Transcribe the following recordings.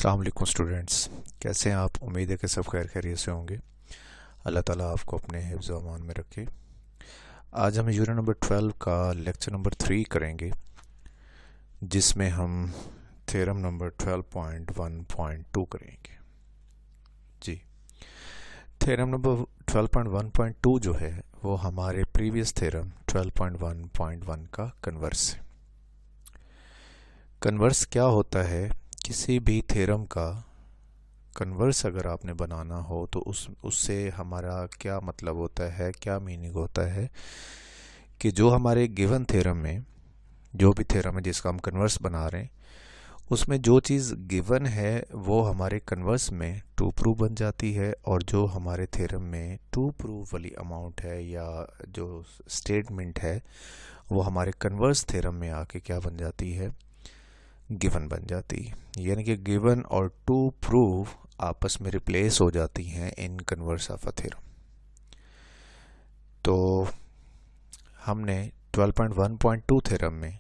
अस्सलाम वालेकुम स्टूडेंट्स, कैसे हैं आप। उम्मीद है कि सब खैर खैरियत से होंगे। अल्लाह ताला आपको अपने हिफ्ज़ व अमान में रखे। आज हम यूनिट नंबर 12 का लेक्चर नंबर 3 करेंगे, जिसमें हम थ्योरम नंबर 12.1.2 करेंगे। जी, थ्योरम नंबर 12.1.2 जो है वो हमारे प्रीवियस थ्योरम 12.1.1 का कन्वर्स है। कन्वर्स क्या होता है? किसी भी थ्योरम का कन्वर्स अगर आपने बनाना हो तो उससे हमारा क्या मतलब होता है, क्या मीनिंग होता है कि जो हमारे गिवन थ्योरम में, जो भी थ्योरम है जिसका हम कन्वर्स बना रहे हैं, उसमें जो चीज़ गिवन है वो हमारे कन्वर्स में टू प्रूव बन जाती है, और जो हमारे थ्योरम में टू प्रूव वाली अमाउंट है या जो स्टेटमेंट है वो हमारे कन्वर्स थ्योरम में आके क्या बन जाती है, गिवन बन जाती है। यानी कि गिवन और टू प्रूव आपस में रिप्लेस हो जाती हैं इन कन्वर्स ऑफ अ थ्योरम। तो हमने 12.1.2 थ्योरम में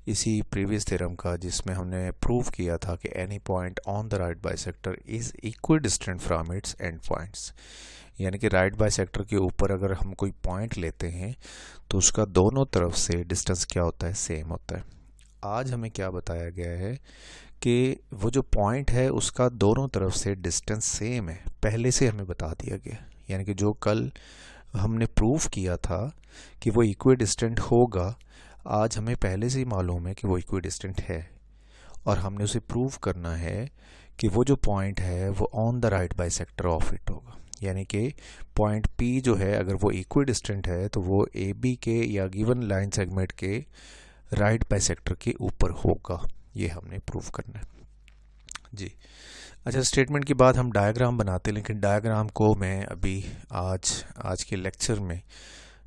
इसी प्रीवियस थ्योरम का, जिसमें हमने प्रूव किया था कि any point on the right bisector is equal distant from its and points, यानी कि राइट बाइसेक्टर के ऊपर अगर हम कोई पॉइंट लेते हैं तो उसका दोनों तरफ से डिस्टेंस क्या होता है, सेम होता है। आज हमें क्या बताया गया है कि वो जो पॉइंट है उसका दोनों तरफ से डिस्टेंस सेम है, पहले से हमें बता दिया गया। यानी कि जो कल हमने प्रूफ किया था कि वो इक्वी डिस्टेंट होगा, आज हमें पहले से ही मालूम है कि वो इक्वी डिस्टेंट है, और हमने उसे प्रूव करना है कि वो जो पॉइंट है वो on the right bisector of it होगा। यानी कि पॉइंट P जो है अगर वो इक्वी डिस्टेंट है तो वो AB के या गिवन लाइन सेगमेंट के राइट बाइसेक्टर के ऊपर होगा। ये हमने प्रूव करना है जी। अच्छा, स्टेटमेंट के बाद हम डायग्राम बनाते हैं, लेकिन डायग्राम को मैं अभी आज के लेक्चर में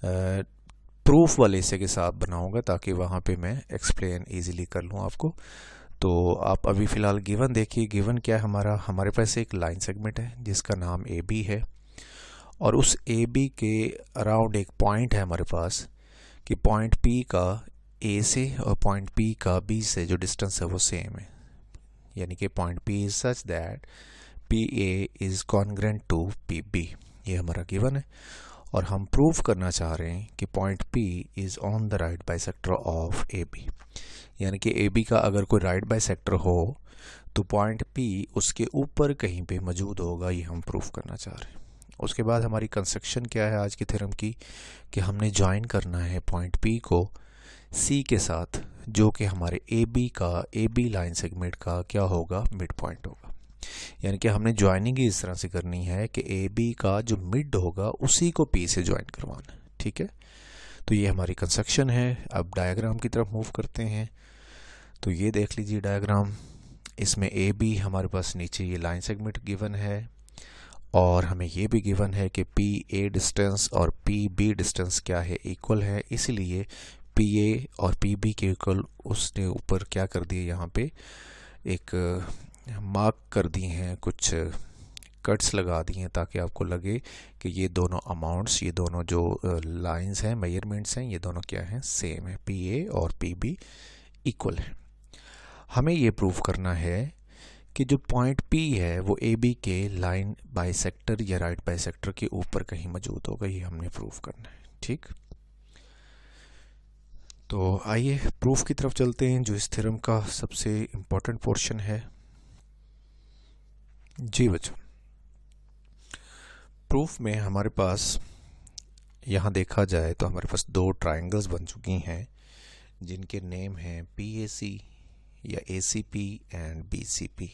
प्रूफ वाले हिस्से के साथ बनाऊंगा, ताकि वहाँ पे मैं एक्सप्लेन इजीली कर लूँ आपको। तो आप अभी फ़िलहाल गिवन देखिए। गिवन क्या है हमारे पास एक लाइन सेगमेंट है जिसका नाम AB है, और उस AB के अराउंड एक पॉइंट है हमारे पास कि पॉइंट P का A से और पॉइंट P का B से जो डिस्टेंस है वो सेम है। यानी कि point P is such that PA is congruent to PB। ये हमारा गिवन है, और हम प्रूव करना चाह रहे हैं कि point P is on the right bisector of AB। यानी कि AB का अगर कोई राइट बाइसेक्टर हो तो पॉइंट P उसके ऊपर कहीं पे मौजूद होगा, ये हम प्रूव करना चाह रहे हैं। उसके बाद हमारी कंस्ट्रक्शन क्या है आज की थ्योरम की, कि हमने ज्वाइन करना है पॉइंट P को C के साथ, जो कि हमारे AB लाइन सेगमेंट का क्या होगा, मिड पॉइंट होगा। यानी कि हमने ज्वाइनिंग इस तरह से करनी है कि AB का जो मिड होगा उसी को P से ज्वाइन करवाना है। ठीक है, तो ये हमारी कंस्ट्रक्शन है। अब डायग्राम की तरफ मूव करते हैं। तो ये देख लीजिए डायग्राम, इसमें AB हमारे पास नीचे ये लाइन सेगमेंट गिवन है, और हमें ये भी गिवन है कि PA डिस्टेंस और PB डिस्टेंस क्या है, इक्वल है। इसलिए PA और PB के इक्वल उसने ऊपर क्या कर दिए, यहाँ पे एक मार्क कर दिए हैं, कुछ कट्स लगा दिए हैं, ताकि आपको लगे कि ये दोनों अमाउंट्स, ये दोनों जो लाइंस हैं, मेजरमेंट्स हैं, ये दोनों क्या हैं, सेम है। PA और PB इक्वल है। हमें ये प्रूव करना है कि जो पॉइंट P है वो AB के लाइन बाइसेक्टर या राइट बाइसेक्टर के ऊपर कहीं मौजूद होगा। ये हमने प्रूव करना है। ठीक, तो आइए प्रूफ की तरफ चलते हैं, जो इस थ्योरम का सबसे इम्पोर्टेंट पोर्शन है। जी बच्चों, प्रूफ में हमारे पास यहाँ देखा जाए तो हमारे पास दो ट्रायंगल्स बन चुकी हैं, जिनके नेम हैं PAC या ACP एंड BCP।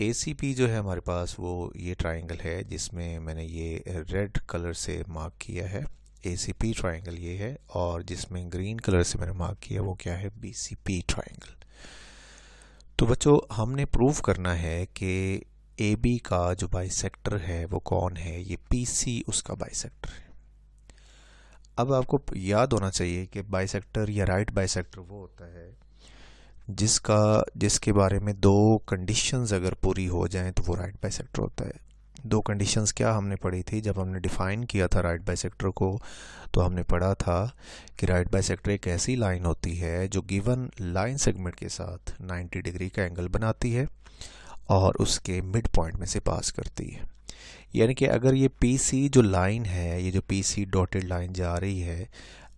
ACP जो है हमारे पास वो ये ट्रायंगल है जिसमें मैंने ये रेड कलर से मार्क किया है, ACP ट्रायंगल ये है, और जिसमें ग्रीन कलर से मैंने मार्क किया वो क्या है, BCP ट्रायंगल। तो बच्चों, हमने प्रूव करना है कि AB का जो बाइसेक्टर है वो कौन है, ये PC उसका बाइसेक्टर है। अब आपको याद होना चाहिए कि बाइसेक्टर या राइट बाइसेक्टर वो होता है जिसके बारे में दो कंडीशंस अगर पूरी हो जाएं तो वो राइट बाइसेक्टर होता है। दो कंडीशंस क्या हमने पढ़ी थी जब हमने डिफाइन किया था राइट बाइसेक्टर को? तो हमने पढ़ा था कि राइट बाइसेक्टर एक ऐसी लाइन होती है जो गिवन लाइन सेगमेंट के साथ 90 डिग्री का एंगल बनाती है, और उसके मिड पॉइंट में से पास करती है। यानी कि अगर ये PC जो लाइन है, ये जो PC डॉटेड लाइन जा रही है,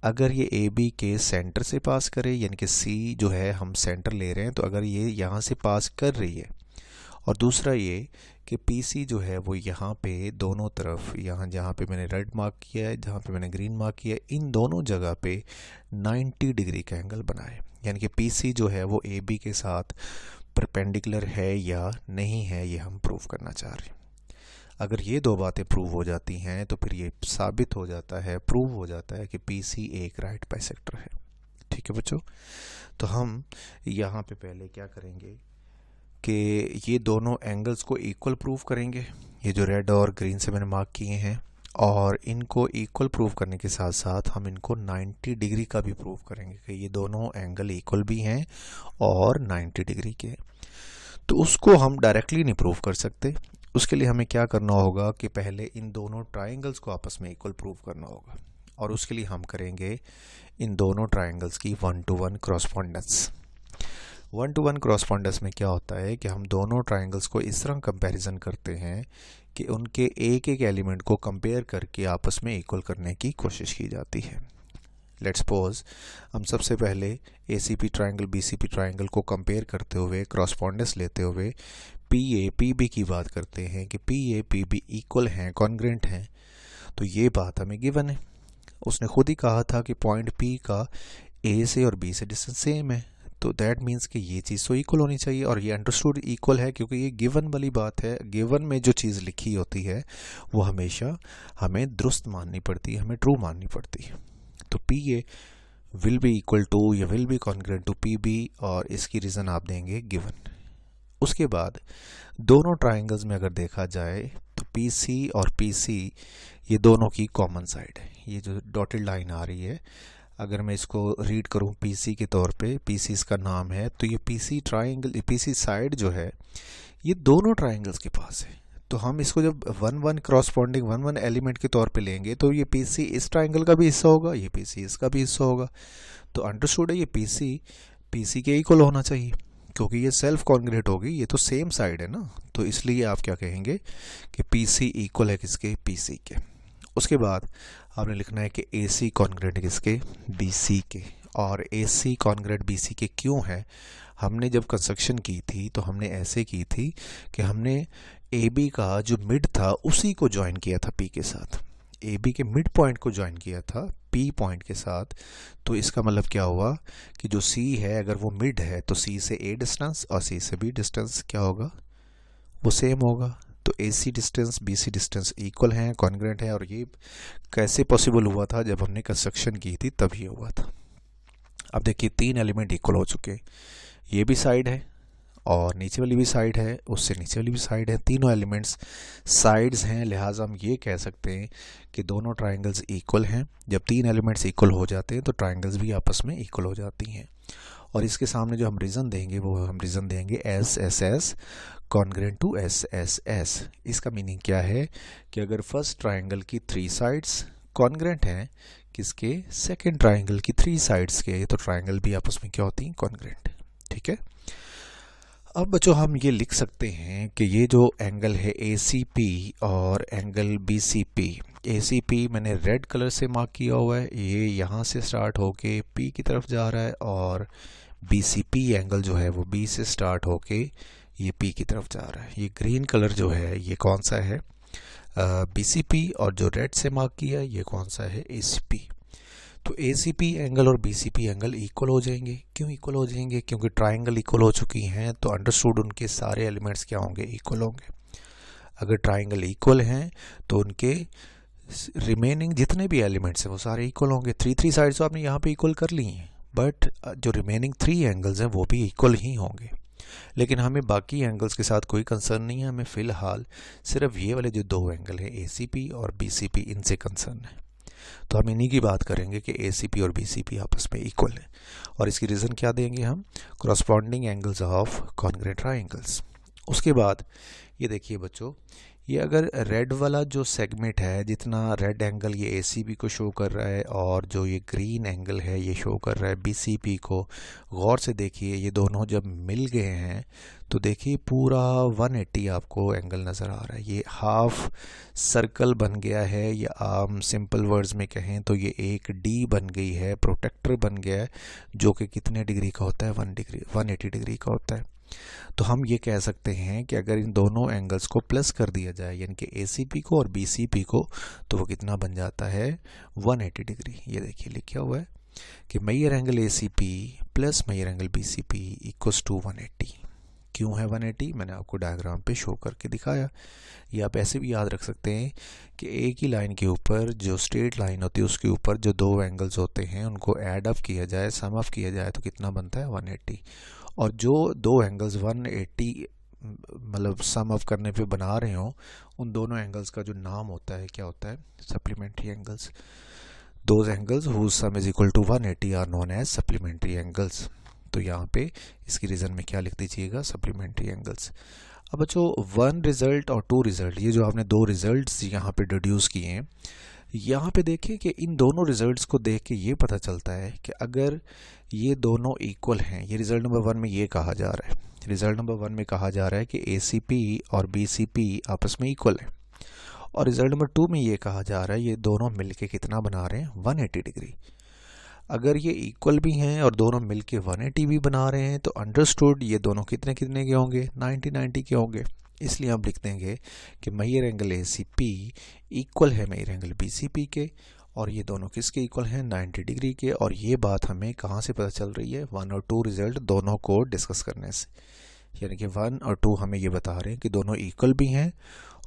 अगर ये AB के सेंटर से पास करे, यानी कि C जो है हम सेंटर ले रहे हैं, तो अगर ये यहाँ से पास कर रही है, और दूसरा ये कि PC जो है वो यहाँ पे दोनों तरफ, यहाँ जहाँ पे मैंने रेड मार्क किया है, जहाँ पे मैंने ग्रीन मार्क किया है, इन दोनों जगह पे 90 डिग्री का एंगल बनाए। यानी कि PC जो है वो AB के साथ परपेंडिकुलर है या नहीं है, ये हम प्रूव करना चाह रहे हैं। अगर ये दो बातें प्रूव हो जाती हैं तो फिर ये साबित हो जाता है, प्रूव हो जाता है कि PC एक राइट बाइसेक्टर है। ठीक है बच्चों, तो हम यहाँ पे पहले क्या करेंगे कि ये दोनों एंगल्स को इक्वल प्रूव करेंगे, ये जो रेड और ग्रीन से मैंने मार्क किए हैं, और इनको इक्वल प्रूव करने के साथ साथ हम इनको 90 डिग्री का भी प्रूव करेंगे कि ये दोनों एंगल इक्वल भी हैं और 90 डिग्री के। तो उसको हम डायरेक्टली नहीं प्रूव कर सकते। उसके लिए हमें क्या करना होगा कि पहले इन दोनों ट्राइंगल्स को आपस में इक्वल प्रूव करना होगा, और उसके लिए हम करेंगे इन दोनों ट्राइंगल्स की 1-to-1 क्रॉसपोंडेंस। 1-to-1 क्रॉसपोंडेंस में क्या होता है कि हम दोनों ट्राइंगल्स को इस तरह कंपैरिजन करते हैं कि उनके एक एक एलिमेंट को कंपेयर करके आपस में इक्वल करने की कोशिश की जाती है। लेट्स सपोज हम सबसे पहले ACP ट्राइंगल BCP ट्राइंगल को कंपेयर करते हुए, क्रॉसपोंडेंस लेते हुए PA PB की बात करते हैं कि PA PB इक्वल हैं, कॉन्ग्रेंट हैं। तो ये बात हमें गिवन है, उसने खुद ही कहा था कि पॉइंट P का A से और B से डिस्टेंस सेम है, तो दैट मीन्स कि ये चीज़ तो इक्वल होनी चाहिए, और ये अंडरस्टूड इक्वल है क्योंकि ये गिवन वाली बात है। गिवन में जो चीज़ लिखी होती है वो हमेशा हमें दुरुस्त माननी पड़ती है, हमें ट्रू माननी पड़ती है। तो PA will be equal to या will be congruent to PB, और इसकी रीज़न आप देंगे गिवन। उसके बाद दोनों ट्राइंगल्स में अगर देखा जाए तो PC और PC ये दोनों की कॉमन साइड है। ये जो डॉटेड लाइन आ रही है, अगर मैं इसको रीड करूं PC के तौर पे, PC इसका नाम है, तो ये PC ट्राइंगल, PC साइड जो है ये दोनों ट्राइंगल्स के पास है। तो हम इसको जब 1-1 क्रॉसपोंडिंग 1-1 एलिमेंट के तौर पे लेंगे तो ये PC इस ट्राइंगल का भी हिस्सा होगा, ये PC इसका भी हिस्सा होगा। तो अंडरस्टूड है, ये PC के इक्वल होना चाहिए क्योंकि ये सेल्फ कॉन्ग्रेट होगी, ये तो सेम साइड है ना। तो इसलिए आप क्या कहेंगे कि PC इक्वल है किसके, PC के। उसके बाद आपने लिखना है कि AC कॉन्ग्रेट किसके, BC के। और AC कॉन्ग्रेट BC के क्यों है, हमने जब कंस्ट्रक्शन की थी तो हमने ऐसे की थी कि हमने AB का जो मिड था उसी को ज्वाइन किया था P के साथ, AB के मिड पॉइंट को ज्वाइन किया था P पॉइंट के साथ। तो इसका मतलब क्या हुआ कि जो C है अगर वो मिड है तो C से A डिस्टेंस और C से B डिस्टेंस क्या होगा, वो सेम होगा। तो AC distance BC distance equal हैं, कॉन्ग्रेंट है। और ये कैसे पॉसिबल हुआ था, जब हमने कंस्ट्रक्शन की थी तब ये हुआ था। अब देखिए 3 एलिमेंट इक्वल हो चुके, ये भी साइड है और नीचे वाली भी साइड है, उससे नीचे वाली भी साइड है, तीनों एलिमेंट्स साइड्स हैं। लिहाजा हम ये कह सकते हैं कि दोनों ट्राइंगल्स इक्वल हैं। जब 3 एलिमेंट्स इक्वल हो जाते हैं तो ट्राइंगल्स भी आपस में इक्वल हो जाती हैं। और इसके सामने जो हम रीज़न देंगे वो हम रीज़न देंगे SSS कॉन्ग्रेंट टू SSS। इसका मीनिंग क्या है कि अगर फर्स्ट ट्राइंगल की 3 साइड्स कॉन्ग्रेंट हैं किसके, सेकेंड ट्राइंगल की 3 साइड्स के, तो ट्राइंगल भी आपस में क्या होती हैं, कॉन्ग्रेंट। ठीक है, अब बच्चों हम ये लिख सकते हैं कि ये जो एंगल है ACP और एंगल BCP, ACP मैंने रेड कलर से मार्क किया हुआ है, ये यहाँ से स्टार्ट होके P की तरफ जा रहा है, और BCP एंगल जो है वो B से स्टार्ट होके ये P की तरफ जा रहा है। ये ग्रीन कलर जो है ये कौन सा है, BCP, और जो रेड से मार्क किया है ये कौन सा है, ACP। तो ACP एंगल और BCP एंगल इक्वल हो जाएंगे। क्यों इक्वल हो जाएंगे, क्योंकि ट्राइंगल इक्वल हो चुकी हैं, तो अंडरस्टूड उनके सारे एलिमेंट्स क्या होंगे, इक्वल होंगे। अगर ट्राइंगल इक्वल हैं तो उनके रिमेनिंग जितने भी एलिमेंट्स हैं वो सारे इक्वल होंगे। 3 साइड्स तो आपने यहाँ पे इक्वल कर ली हैं, बट जो रिमेनिंग 3 एंगल्स हैं वो भी इक्वल ही होंगे। लेकिन हमें बाकी एंगल्स के साथ कोई कंसर्न नहीं है, हमें फ़िलहाल सिर्फ ये वाले जो 2 एंगल हैं ACP और BCP इनसे कंसर्न है। तो हम इन्हीं की बात करेंगे कि ACP और BCP आपस में इक्वल है। और इसकी रीज़न क्या देंगे हम, corresponding angles of congruent triangles. उसके बाद ये देखिए बच्चों, ये अगर रेड वाला जो सेगमेंट है, जितना रेड एंगल ये ACB को शो कर रहा है और जो ये ग्रीन एंगल है ये शो कर रहा है BCP को, गौर से देखिए ये दोनों जब मिल गए हैं तो देखिए पूरा 180 आपको एंगल नज़र आ रहा है। ये हाफ सर्कल बन गया है, या आम सिंपल वर्ड्स में कहें तो ये एक D बन गई है, प्रोटेक्टर बन गया है, जो कि कितने डिग्री का होता है, 180 डिग्री का होता है। तो हम ये कह सकते हैं कि अगर इन दोनों एंगल्स को प्लस कर दिया जाए, यानी कि ACP को और BCP को, तो वो कितना बन जाता है, 180 डिग्री। ये देखिए लिखा हुआ है कि measure angle ACP plus measure angle BCP equals to 180। क्यों है 180, मैंने आपको डायग्राम पे शो करके दिखाया। ये आप ऐसे भी याद रख सकते हैं कि एक ही लाइन के ऊपर जो स्ट्रेट लाइन होती है उसके ऊपर जो दो एंगल्स होते हैं उनको ऐड अप किया जाए, सम अप किया जाए, तो कितना बनता है, 180। और जो दो एंगल्स 180 मतलब सम अप करने पे बना रहे हो, उन दोनों एंगल्स का जो नाम होता है क्या होता है, supplementary angles. Those angles whose sum is equal to 180 are known as supplementary angles. तो यहाँ पे इसकी रीज़न में क्या लिख दीजिएगा, सप्लीमेंट्री एंगल्स। अब बच्चों 1 रिजल्ट और 2 रिजल्ट, ये जो आपने दो रिजल्ट्स यहाँ पे डिड्यूस किए हैं, यहाँ पे देखिए कि इन दोनों रिजल्ट्स को देख के ये पता चलता है कि अगर ये दोनों इक्वल हैं, ये रिजल्ट नंबर 1 में ये कहा जा रहा है, रिजल्ट नंबर 1 में कहा जा रहा है कि ACP और BCP आपस में इक्वल है, और रिजल्ट नंबर 2 में ये कहा जा रहा है ये दोनों मिलके कितना बना रहे हैं, 180 डिग्री। अगर ये इक्वल भी हैं और दोनों मिलके 180 भी बना रहे हैं, तो अंडरस्टूड ये दोनों कितने कितने के होंगे, 90 के होंगे। इसलिए हम लिख देंगे कि मेजर एंगल ACP इक्वल है मेजर एंगल BCP के, और ये दोनों किसके इक्वल हैं, 90 डिग्री के। और ये बात हमें कहाँ से पता चल रही है, 1 और 2 रिजल्ट दोनों को डिस्कस करने से, यानी कि 1 और 2 हमें ये बता रहे हैं कि दोनों इक्वल भी हैं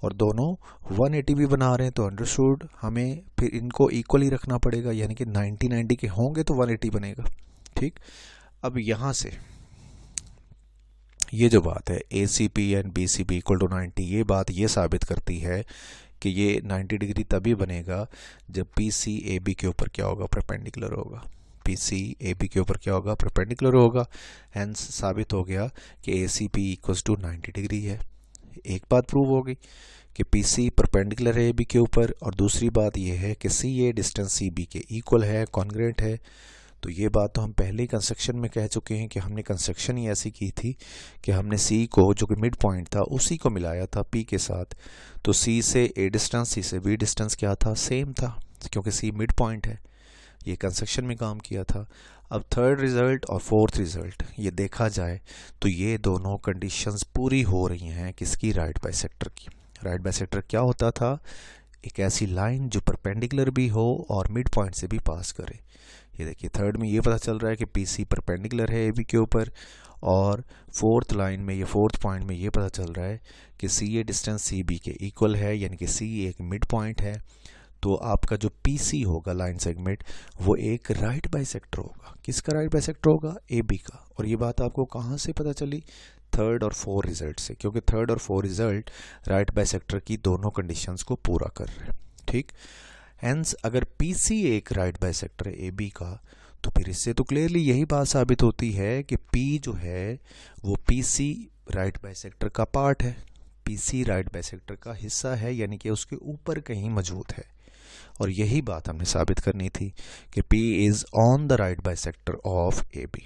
और दोनों 180 भी बना रहे हैं। तो अंडरस्टूड हमें फिर इनको इक्वल ही रखना पड़ेगा, यानी कि 90 के होंगे तो 180 बनेगा। ठीक, अब यहाँ से ये जो बात है ACP and BCP equal to 90, ये बात ये साबित करती है कि ये 90 डिग्री तभी बनेगा जब PC AB के ऊपर क्या होगा, परपेंडिकुलर होगा। PC AB के ऊपर क्या होगा, परपेंडिकुलर होगा। हेंस साबित हो गया कि ACP इक्वल्स टू 90 डिग्री है। एक बात प्रूव होगी कि PC परपेंडिकुलर है AB के ऊपर, और दूसरी बात यह है कि CA डिस्टेंस CB के इक्वल है, कॉन्ग्रुएंट है। तो ये बात तो हम पहले ही कंस्ट्रक्शन में कह चुके हैं कि हमने कंस्ट्रक्शन ही ऐसी की थी कि हमने C को, जो कि मिड पॉइंट था, उसी को मिलाया था P के साथ। तो C से A डिस्टेंस, C से B डिस्टेंस क्या था, सेम था, क्योंकि C मिड पॉइंट है। ये कंस्ट्रक्शन में काम किया था। अब थर्ड रिजल्ट और फोर्थ रिजल्ट ये देखा जाए तो ये दोनों कंडीशंस पूरी हो रही हैं किसकी, राइट बाइसेक्टर की। राइट बाइसेक्टर क्या होता था, एक ऐसी लाइन जो परपेंडिकुलर भी हो और मिड पॉइंट से भी पास करे। ये देखिए थर्ड में ये पता चल रहा है कि PC परपेंडिकुलर है AB के ऊपर, और फोर्थ लाइन में, ये फोर्थ पॉइंट में ये पता चल रहा है कि CA डिस्टेंस CB के इक्वल है, यानी कि C एक मिड पॉइंट है। तो आपका जो PC होगा लाइन सेगमेंट, वो एक राइट बाइसेक्टर होगा। किसका राइट बाइसेक्टर होगा, AB का। और ये बात आपको कहाँ से पता चली, थर्ड और फोर्थ रिजल्ट से, क्योंकि थर्ड और फोर्थ रिजल्ट राइट बाइसेक्टर की दोनों कंडीशंस को पूरा कर रहे हैं। ठीक, हेंस अगर PC एक राइट बाइसेक्टर है AB का, तो फिर इससे तो क्लियरली यही बात साबित होती है कि P जो है वो PC राइट बाइसेक्टर का पार्ट है, PC राइट बाइसेक्टर का हिस्सा है, यानी कि उसके ऊपर कहीं मौजूद है। और यही बात हमने साबित करनी थी कि P is on the right bisector of AB।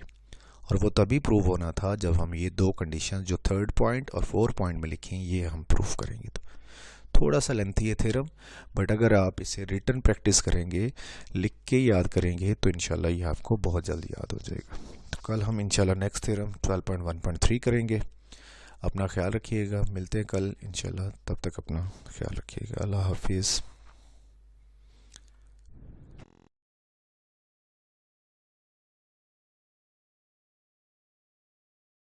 और वो तभी प्रूव होना था जब हम ये दो कंडीशन जो थर्ड पॉइंट और फोर्थ पॉइंट में लिखें, ये हम प्रूफ करेंगे। तो थोड़ा सा लेंथी है थ्योरम, बट अगर आप इसे रिटन प्रैक्टिस करेंगे, लिख के याद करेंगे, तो इंशाल्लाह ये आपको बहुत जल्दी याद हो जाएगा। तो कल हम इंशाल्लाह नेक्स्ट थ्योरम 12.1.3 करेंगे। अपना ख्याल रखिएगा, मिलते हैं कल इंशाल्लाह, तब तक अपना ख्याल रखिएगा। अल्लाह हाफिज़।